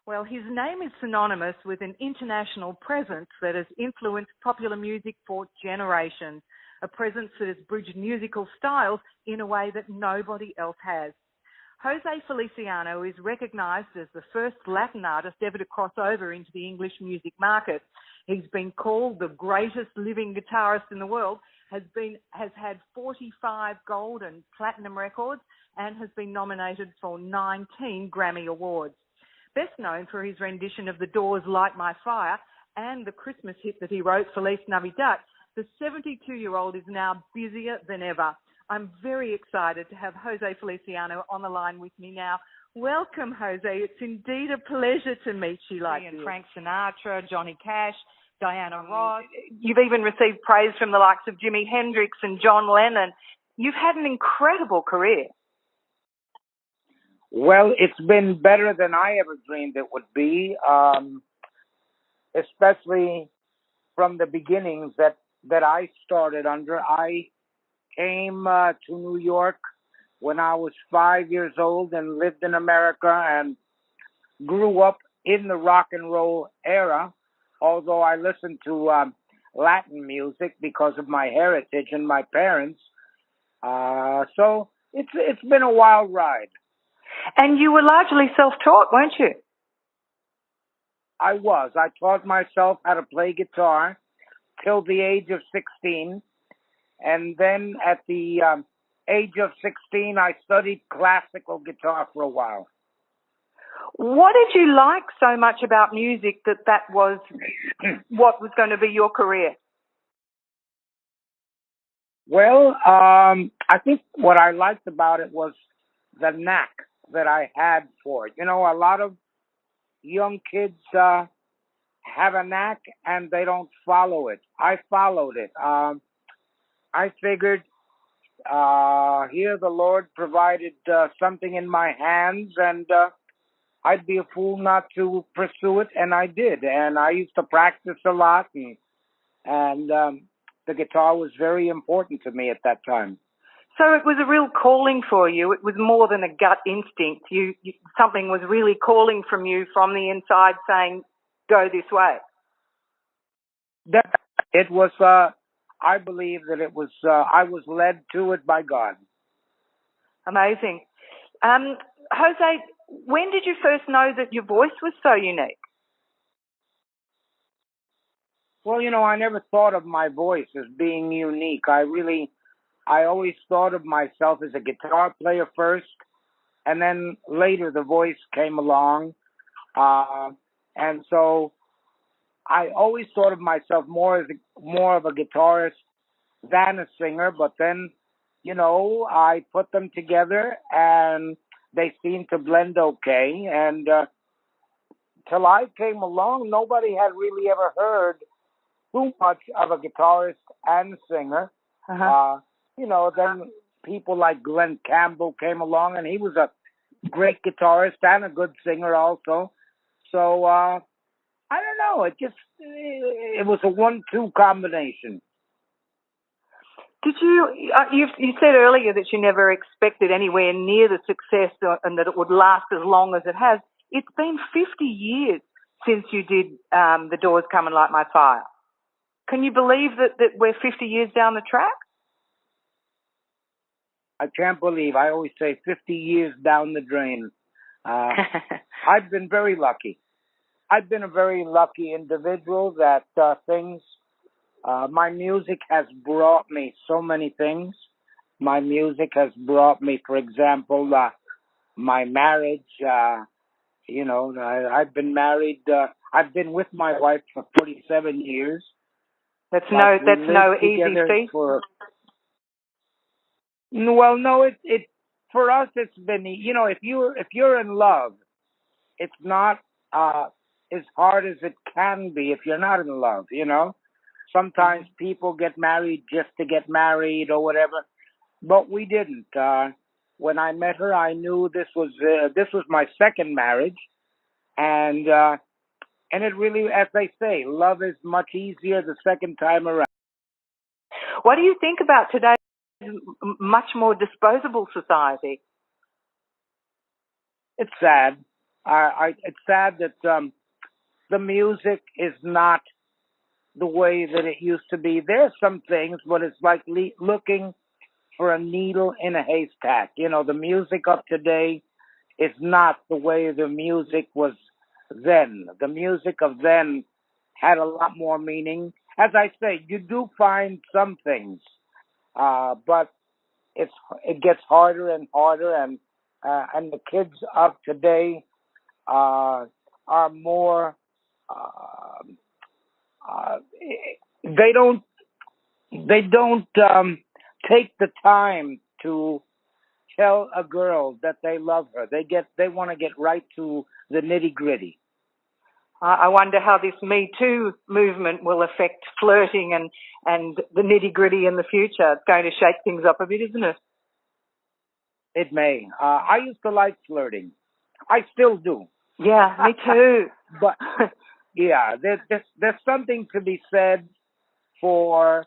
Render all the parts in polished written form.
Well, his name is synonymous with an international presence that has influenced popular music for generations, a presence that has bridged musical styles in a way that nobody else has. Jose Feliciano is recognised as the first Latin artist ever to cross over into the English music market. He's been called the greatest living guitarist in the world, has had 45 gold and platinum records, and has been nominated for 19 Grammy Awards. Best known for his rendition of The Doors' Light My Fire and the Christmas hit that he wrote, Feliz Navidad, the 72-year-old is now busier than ever. I'm very excited to have Jose Feliciano on the line with me now. Welcome, Jose. It's indeed a pleasure to meet you like this. Frank Sinatra, Johnny Cash, Diana Ross. You've even received praise from the likes of Jimi Hendrix and John Lennon. You've had an incredible career. Well, it's been better than I ever dreamed it would be, especially from the beginnings that I started under. I came to New York when I was 5 years old and lived in America and grew up in the rock and roll era, although I listened to Latin music because of my heritage and my parents. So it's been a wild ride. And you were largely self-taught, weren't you? I was. I taught myself how to play guitar till the age of 16. And then at the age of 16, I studied classical guitar for a while. What did you like so much about music that was what was going to be your career? Well, I think what I liked about it was the knack that I had for it. You know, a lot of young kids have a knack and they don't follow it. I followed it. I figured here the Lord provided something in my hands, and I'd be a fool not to pursue it, and I did. And I used to practice a lot, and the guitar was very important to me at that time. So it was a real calling for you. It was more than a gut instinct. Something was really calling from you from the inside, saying, "Go this way." It was. I believe that it was. I was led to it by God. Amazing. Jose, when did you first know that your voice was so unique? Well, you know, I never thought of my voice as being unique. I always thought of myself as a guitar player first, and then later the voice came along. And so I always thought of myself more of a guitarist than a singer. But then, you know, I put them together and they seemed to blend okay. And till I came along, nobody had really ever heard too much of a guitarist and singer. Uh-huh. You know, then people like Glenn Campbell came along, and he was a great guitarist and a good singer also. So, I don't know. It was a 1-2 combination. Did you said earlier that you never expected anywhere near the success and that it would last as long as it has. It's been 50 years since you did The Doors' Come and Light My Fire. Can you believe that we're 50 years down the track? I can't believe. I always say 50 years down the drain. I've been very lucky. I've been a very lucky individual that my music has brought me so many things. My music has brought me, for example, my marriage. You know, I've been married. I've been with my wife for 47 years. That's no easy feat. Well, no, it for us it's been, you know, if you're in love, it's not as hard as it can be if you're not in love, you know. Sometimes people get married just to get married or whatever, but we didn't. When I met her, I knew this was my second marriage, and it really, as they say, love is much easier the second time around. What do you think about today's much more disposable society? It's sad. It's sad that the music is not the way that it used to be. There's some things, but it's like looking for a needle in a haystack. You know, the music of today is not the way the music was then. The music of then had a lot more meaning. As I say, you do find some things, but it gets harder and harder, and the kids of today are more. Uh, uh, they don't take the time to tell a girl that they love her. They want to get right to the nitty gritty. I wonder how this Me Too movement will affect flirting and the nitty gritty in the future. It's going to shake things up a bit, isn't it? It may. I used to like flirting. I still do. Yeah, me too. But yeah, there's something to be said for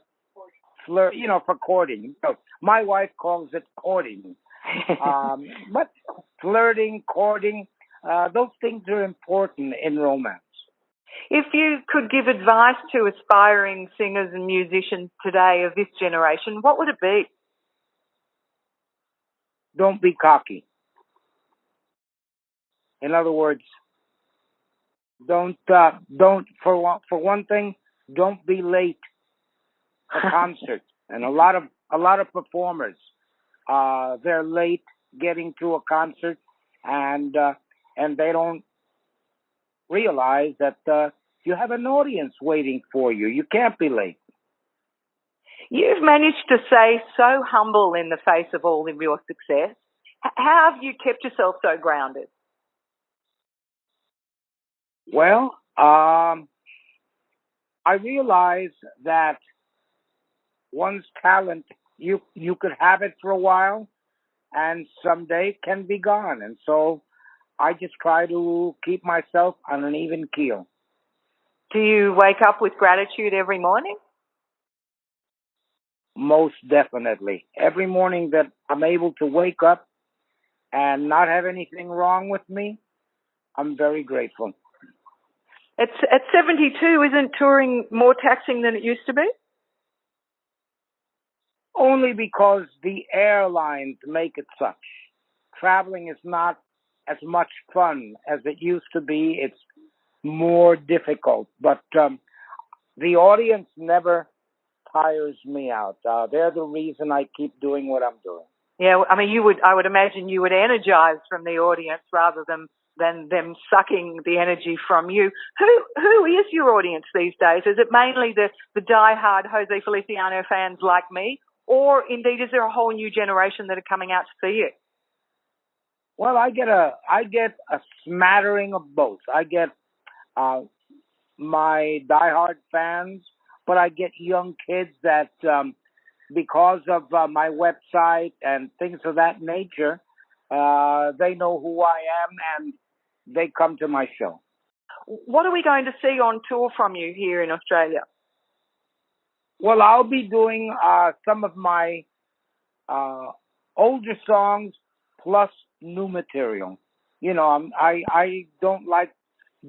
for courting. My wife calls it courting. But flirting, courting, those things are important in romance. If you could give advice to aspiring singers and musicians today of this generation, what would it be? Don't be cocky. In other words, don't for one thing, don't be late for concerts. And a lot of performers, they're late getting to a concert, and they don't realize that you have an audience waiting for you. You can't be late. You've managed to stay so humble in the face of all of your success. How have you kept yourself so grounded? Well, I realize that one's talent, you could have it for a while, and someday can be gone. And so I just try to keep myself on an even keel. Do you wake up with gratitude every morning? Most definitely. Every morning that I'm able to wake up and not have anything wrong with me, I'm very grateful. At 72, isn't touring more taxing than it used to be? Only because the airlines make it such. Traveling is not as much fun as it used to be. It's more difficult. But the audience never tires me out. They're the reason I keep doing what I'm doing. Yeah, I mean, I would imagine you would energize from the audience rather than them sucking the energy from you. Who is your audience these days? Is it mainly the die-hard Jose Feliciano fans like me, or indeed is there a whole new generation that are coming out to see you? Well, I get a smattering of both. I get my die-hard fans, but I get young kids that because of my website and things of that nature, they know who I am and they come to my show. What are we going to see on tour from you here in Australia? Well, I'll be doing some of my older songs plus new material. You know, I don't like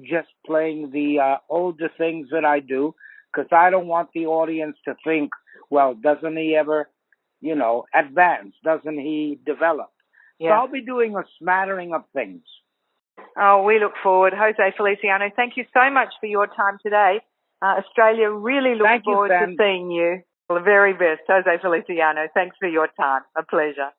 just playing the older things that I do because I don't want the audience to think, well, doesn't he ever, advance? Doesn't he develop? Yeah. So I'll be doing a smattering of things. Oh, we look forward. Jose Feliciano, thank you so much for your time today. Australia really looks forward to seeing you. All the very best. Jose Feliciano, thanks for your time. A pleasure.